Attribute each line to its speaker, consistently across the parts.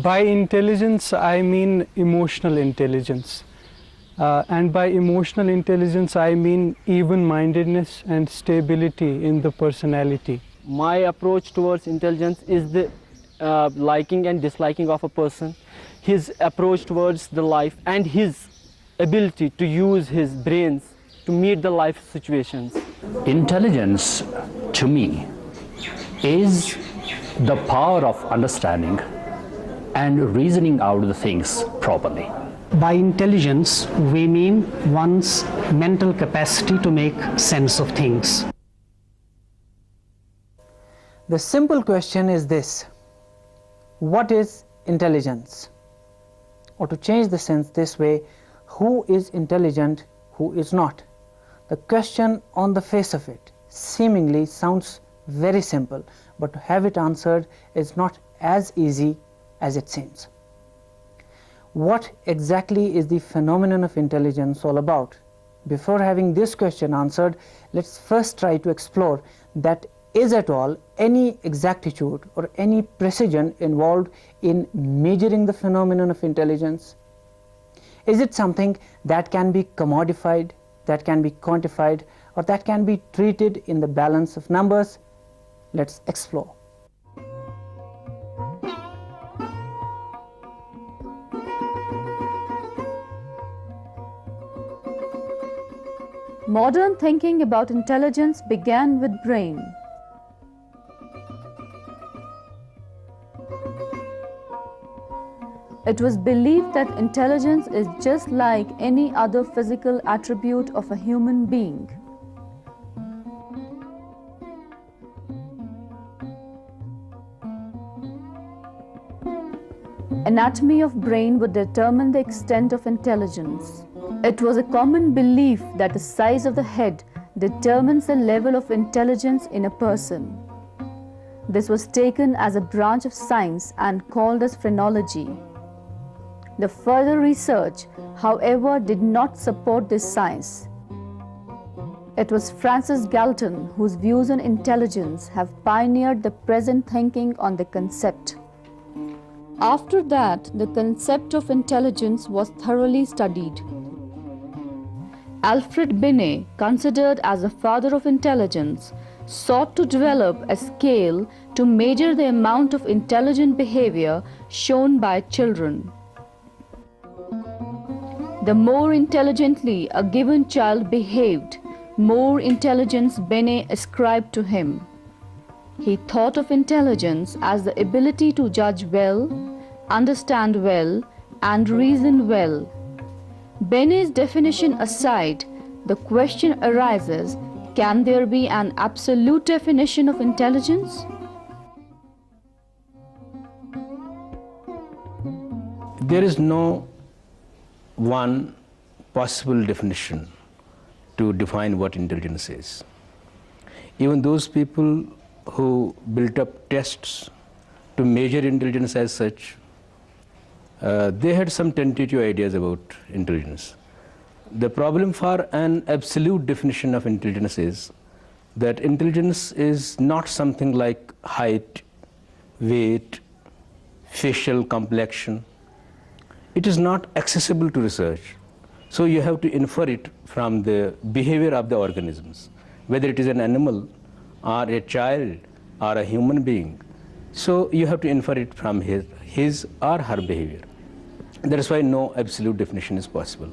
Speaker 1: By intelligence, I mean emotional intelligence. And by emotional intelligence, I mean even-mindedness and stability in the personality.
Speaker 2: My approach towards intelligence is the liking and disliking of a person, his approach towards the life, and his ability to use his brains to meet the life situations.
Speaker 3: Intelligence, to me, is the power of understanding and reasoning out the things properly.
Speaker 4: By intelligence, we mean one's mental capacity to make sense of things.
Speaker 5: The simple question is this: what is intelligence? Or to change the sense this way, who is intelligent, who is not? The question on the face of it seemingly sounds very simple, but to have it answered is not as easy as it seems. What exactly is the phenomenon of intelligence all about? Before having this question answered, let's first try to explore that is at all any exactitude or any precision involved in measuring the phenomenon of intelligence? Is it something that can be commodified, that can be quantified, or that can be treated in the balance of numbers? Let's explore.
Speaker 6: Modern thinking about intelligence began with brain. It was believed that intelligence is just like any other physical attribute of a human being. Anatomy of brain would determine the extent of intelligence. It was a common belief that the size of the head determines the level of intelligence in a person. This was taken as a branch of science and called as phrenology. The further research, however, did not support this science. It was Francis Galton whose views on intelligence have pioneered the present thinking on the concept. After that, the concept of intelligence was thoroughly studied. Alfred Binet, considered as the father of intelligence, sought to develop a scale to measure the amount of intelligent behavior shown by children. The more intelligently a given child behaved, more intelligence Binet ascribed to him. He thought of intelligence as the ability to judge well, understand well, and reason well. Binet's definition aside, the question arises, can there be an absolute definition of intelligence?
Speaker 3: There is no one possible definition to define what intelligence is. Even those people who built up tests to measure intelligence as such, they had some tentative ideas about intelligence. The problem for an absolute definition of intelligence is that intelligence is not something like height, weight, facial complexion. It is not accessible to research. So you have to infer it from the behavior of the organisms, whether it is an animal or a child or a human being. So you have to infer it from his or her behavior. That is why no absolute definition is possible.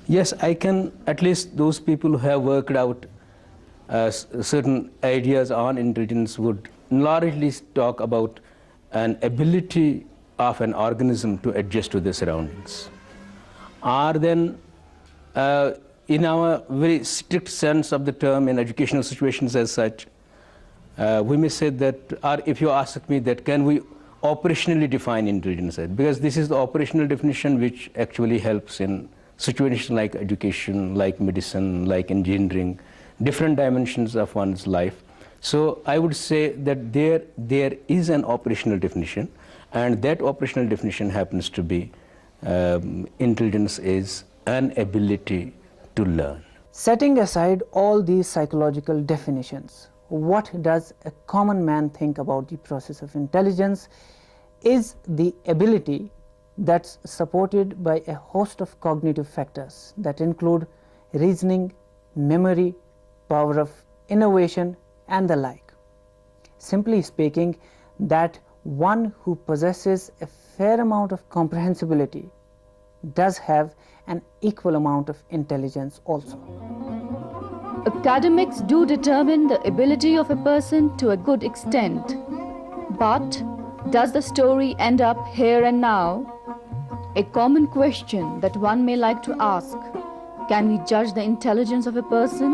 Speaker 3: Yes, I can, at least those people who have worked out certain ideas on intelligence would largely talk about an ability of an organism to adjust to the surroundings. Or then, in our very strict sense of the term in educational situations as such, we may say that, or if you ask me that, can we operationally define intelligence? Because this is the operational definition which actually helps in situations like education, like medicine, like engineering, different dimensions of one's life. So I would say that there is an operational definition, and that operational definition happens to be intelligence is an ability to learn.
Speaker 5: Setting aside all these psychological definitions, what does a common man think about the process of intelligence is the ability that's supported by a host of cognitive factors that include reasoning, memory, power of innovation, and the like. Simply speaking, that one who possesses a fair amount of comprehensibility does have an equal amount of intelligence also.
Speaker 6: Academics do determine the ability of a person to a good extent. But does the story end up here and now? A common question that one may like to ask: can we judge the intelligence of a person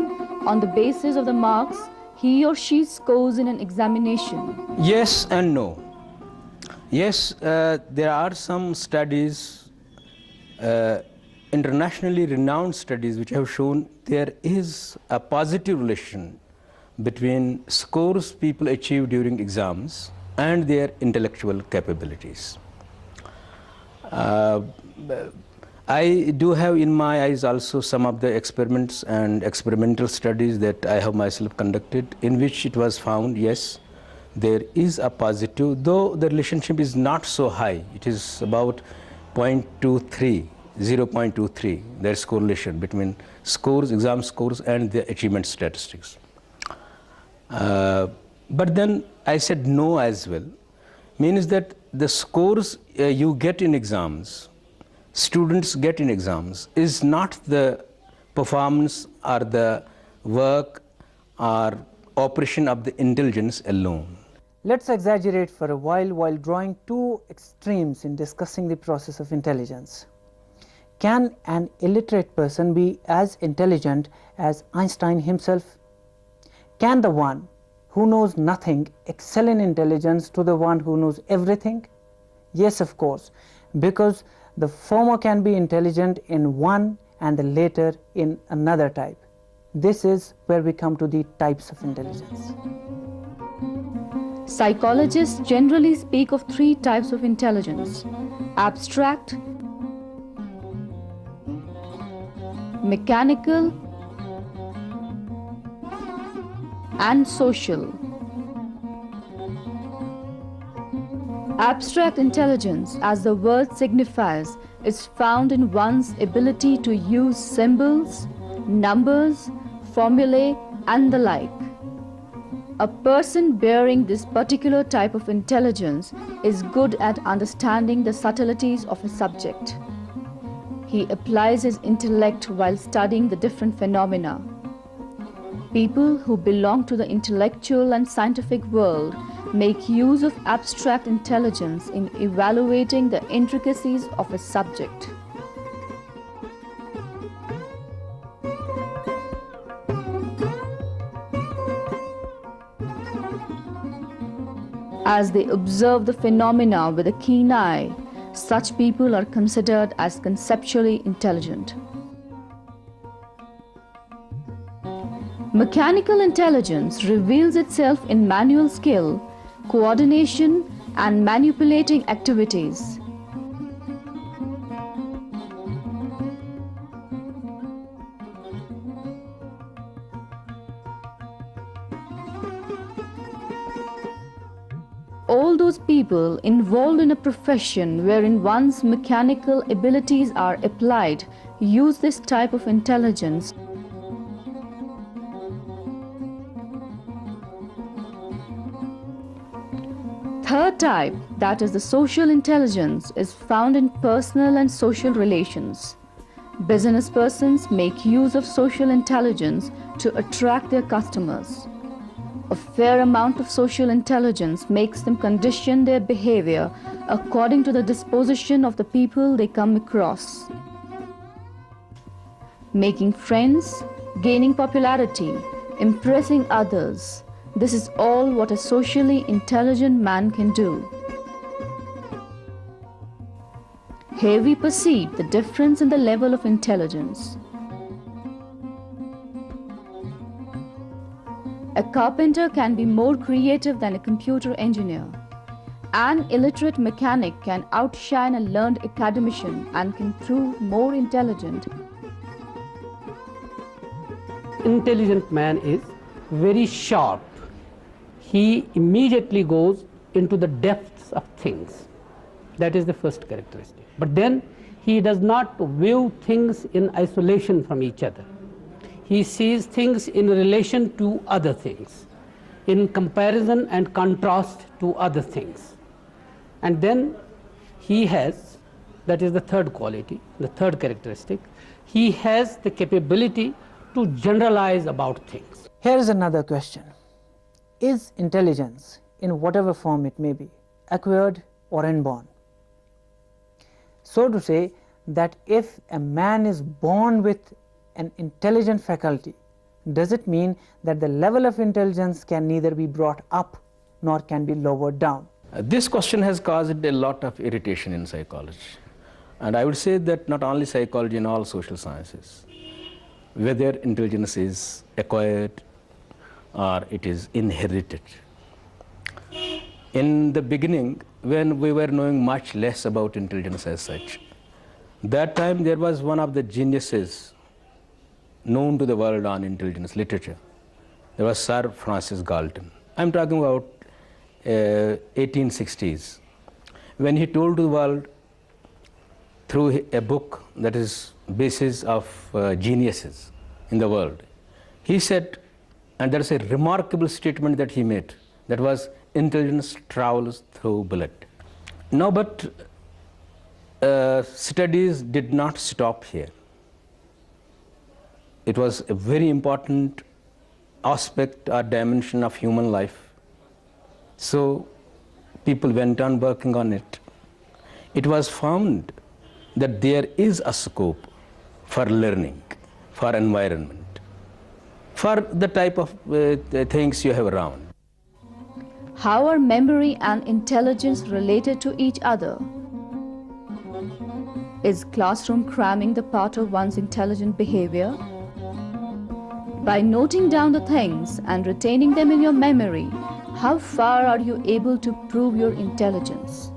Speaker 6: on the basis of the marks he or she scores in an examination?
Speaker 3: Yes and no. Yes, there are some studies, internationally renowned studies, which have shown there is a positive relation between scores people achieve during exams and their intellectual capabilities. I do have in my eyes also some of the experiments and experimental studies that I have myself conducted, in which it was found, yes, there is a positive, though the relationship is not so high. It is about 0.23. There is correlation between scores, exam scores, and the achievement statistics. But then I said no as well, means that the scores you get in exams, students get in exams, is not the performance or the work or operation of the intelligence alone.
Speaker 5: Let's exaggerate for a while drawing two extremes in discussing the process of intelligence. Can an illiterate person be as intelligent as Einstein himself? Can the one who knows nothing excel in intelligence to the one who knows everything? Yes, of course, because the former can be intelligent in one and the later in another type. This is where we come to the types of intelligence.
Speaker 6: Psychologists generally speak of three types of intelligence: abstract, mechanical, and social. Abstract intelligence, as the word signifies, is found in one's ability to use symbols, numbers, formulae, and the like. A person bearing this particular type of intelligence is good at understanding the subtleties of a subject. He applies his intellect while studying the different phenomena. People who belong to the intellectual and scientific world make use of abstract intelligence in evaluating the intricacies of a subject. As they observe the phenomena with a keen eye, such people are considered as conceptually intelligent. Mechanical intelligence reveals itself in manual skill, coordination, and manipulating activities. All those people involved in a profession wherein one's mechanical abilities are applied use this type of intelligence. Third type, that is the social intelligence, is found in personal and social relations. Business persons make use of social intelligence to attract their customers. A fair amount of social intelligence makes them condition their behavior according to the disposition of the people they come across. Making friends, gaining popularity, impressing others, this is all what a socially intelligent man can do. Here we perceive the difference in the level of intelligence. A carpenter can be more creative than a computer engineer, An illiterate mechanic can outshine a learned academician and can prove more intelligent.
Speaker 4: Intelligent man is very sharp. He immediately goes into the depths of things. That is the first characteristic. But then he does not view things in isolation from each other. He sees things in relation to other things, in comparison and contrast to other things. And then he has, that is the third quality, the third characteristic, he has the capability to generalize about things.
Speaker 5: Here is another question. Is intelligence, in whatever form it may be, acquired or inborn? So to say that if a man is born with an intelligent faculty, does it mean that the level of intelligence can neither be brought up nor can be lowered down?
Speaker 3: This question has caused a lot of irritation in psychology. And I would say that not only psychology, in all social sciences, whether intelligence is acquired or it is inherited. In the beginning, when we were knowing much less about intelligence as such, that time there was one of the geniuses known to the world on intelligence literature. There was Sir Francis Galton. I'm talking about 1860s, when he told the world through a book that is basis of geniuses in the world. He said, and there is a remarkable statement that he made, that was, intelligence travels through blood. No, but studies did not stop here. It was a very important aspect or dimension of human life. So people went on working on it. It was found that there is a scope for learning, for environment, for the type of things you have around.
Speaker 6: How are memory and intelligence related to each other? Is classroom cramming the part of one's intelligent behavior? By noting down the things and retaining them in your memory, how far are you able to prove your intelligence?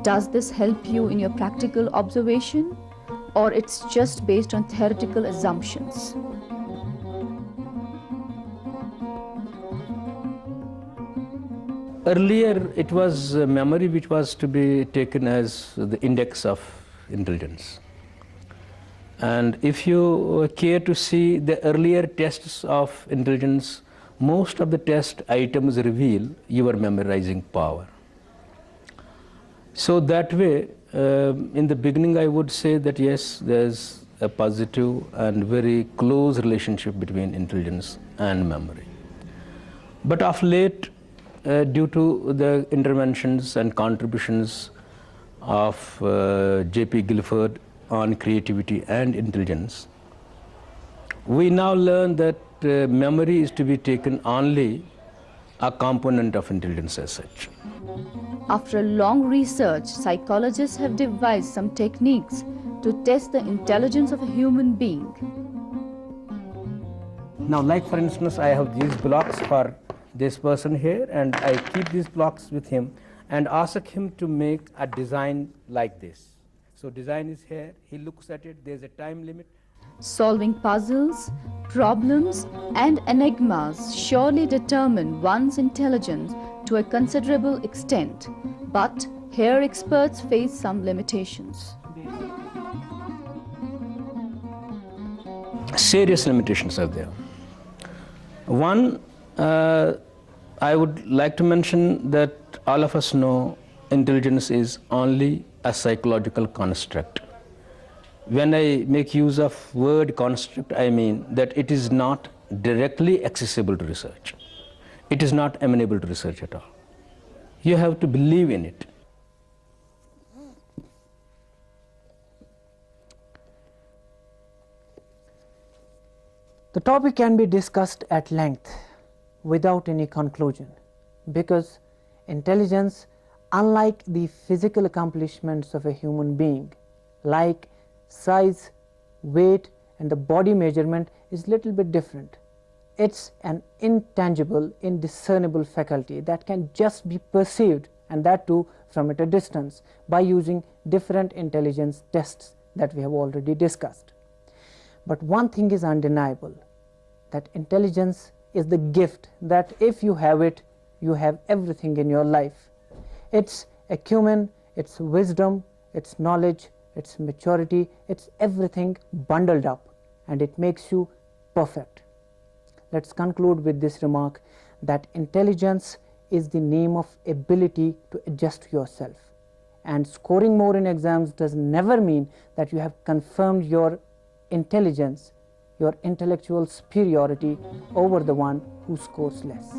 Speaker 6: Does this help you in your practical observation, or it's just based on theoretical assumptions?
Speaker 3: Earlier, it was memory which was to be taken as the index of intelligence. And if you care to see the earlier tests of intelligence, most of the test items reveal your memorizing power. So that way, in the beginning, I would say that yes, there's a positive and very close relationship between intelligence and memory. But of late, due to the interventions and contributions of J.P. Guilford on creativity and intelligence, we now learn that memory is to be taken only a component of intelligence as such.
Speaker 6: After long research, psychologists have devised some techniques to test the intelligence of a human being.
Speaker 3: Now, like for instance, I have these blocks for this person here, and I keep these blocks with him and ask him to make a design like this. So design is here, he looks at it, there's a time limit.
Speaker 6: Solving puzzles, problems, and enigmas surely determine one's intelligence to a considerable extent, but here experts face some limitations.
Speaker 3: Serious limitations are there. One, I would like to mention that all of us know intelligence is only a psychological construct. When I make use of word construct, I mean that it is not directly accessible to research. It is not amenable to research at all. You have to believe in it.
Speaker 5: The topic can be discussed at length without any conclusion, because intelligence, unlike the physical accomplishments of a human being, like size, weight, and the body measurement, is little bit different. It's an intangible, indiscernible faculty that can just be perceived and that too from at a distance by using different intelligence tests that we have already discussed. But one thing is undeniable, that intelligence is the gift that if you have it, you have everything in your life. It's acumen, it's wisdom, it's knowledge, it's maturity, it's everything bundled up, and it makes you perfect. Let's conclude with this remark that intelligence is the name of ability to adjust yourself, and scoring more in exams does never mean that you have confirmed your intelligence, your intellectual superiority over the one who scores less.